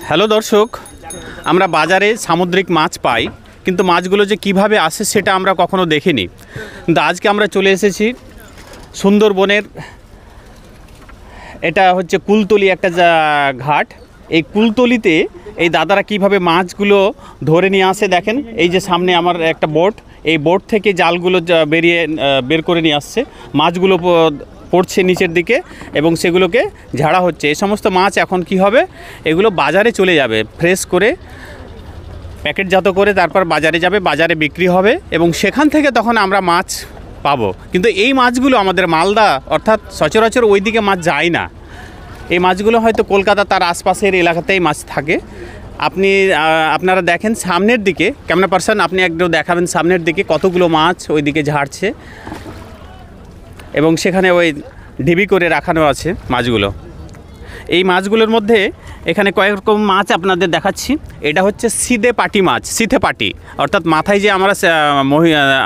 Hello দর্শক, আমরা বাজারে সামুদ্রিক মাছ পাই, কিন্তু মাছগুলো যে কিভাবে আসে সেটা আমরা কখনো দেখিনি। কিন্তু আজকে আমরা চলে এসেছি সুন্দরবনের, এটা হচ্ছে কুলতলি একটা ঘাট। এই কুলতলিতে এই দাদারা কিভাবে মাছগুলো ধরে নিয়ে আসে দেখেন। এই যে সামনে আমার একটা বোট, এই বোট থেকে জালগুলো বের করে নিয়ে আসছে, মাছগুলো পড়ছে নিচের দিকে এবং সেগুলোকে ঝাড়া হচ্ছে। এই সমস্ত মাছ এখন কি হবে, এগুলো বাজারে চলে যাবে, ফ্রেশ করে প্যাকেটজাত করে তারপর বাজারে যাবে, বাজারে বিক্রি হবে এবং সেখান থেকে তখন আমরা মাছ পাবো। কিন্তু এই মাছগুলো আমাদের মালদা অর্থাৎ সচরাচর ওই দিকে মাছ যায় না। এই মাছগুলো হয়তো কলকাতা তার আশপাশের এলাকাতেই মাছ থাকে। আপনারা দেখেন সামনের দিকে, ক্যামেরা পার্সন আপনি একটু দেখাবেন সামনের দিকে কতগুলো মাছ ওই দিকে ঝাড়ছে এবং সেখানে ওই ঢিবি করে রাখানো আছে মাছগুলো। এই মাছগুলোর মধ্যে এখানে কয়েক রকম মাছ আপনাদের দেখাচ্ছি। এটা হচ্ছে সিধে পাটি মাছ, সিথে পাটি, অর্থাৎ মাথায় যে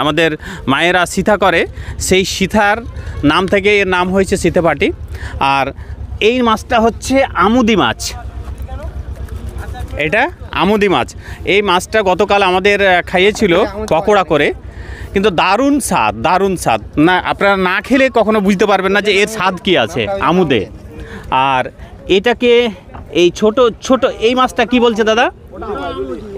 আমাদের মায়েরা সিথা করে, সেই সিথার নাম থেকে এর নাম হয়েছে সিথে পাটি। আর এই মাছটা হচ্ছে আমুদি মাছ, এটা আমুদি মাছ। এই মাছটা গতকাল আমাদের খাইয়েছিল পকোড়া করে, কিন্তু দারুণ স্বাদ, দারুণ স্বাদ। না, আপনারা না খেলে কখনো বুঝতে পারবেন না যে এর স্বাদ কী আছে আমুদে। আর এটাকে এই ছোট ছোট এই মাছটা কি বলছে দাদা?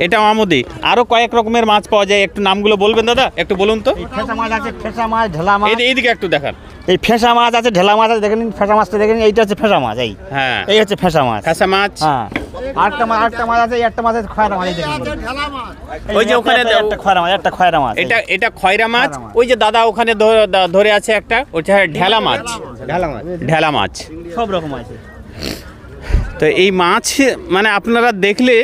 এটা আমুদি। আরও কয়েক রকমের মাছ পাওয়া যায়, একটু নামগুলো বলবেন দাদা, একটু বলুন তো। ফেসা মাছ আছে, ফেসা মাছ, ঢেলা মাছ। এইদিকে একটু দেখান। এই ফেসা মাছ আছে, ঢেলা মাছ আছে, দেখেন ফেসা মাছটা দেখেন, এইটা হচ্ছে ফেসা মাছ। এই হ্যাঁ, এই হচ্ছে ফেসা মাছ। ফেসা মাছ। হ্যাঁ, আটটা মাছ আছে, একটা মাছ আছে খয়রা মাছ। এই দেখেন, ওই যে ওখানে একটা খয়রা মাছ, একটা খয়রা মাছ। এটা খয়রা মাছ। ওই যে দাদা ওখানে ধরে আছে একটা, ওটা ঢেলা মাছ। ঢেলা মাছ সব রকম আছে। তো এই মাছ মানে আপনারা দেখলে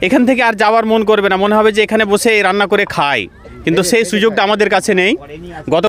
এখান থেকে আর যাওয়ার মন করবে না, মনে হবে যে এখানে বসে রান্না করে খাই, কিন্তু সেই সুযোগটা আমাদের কাছে নেই। গত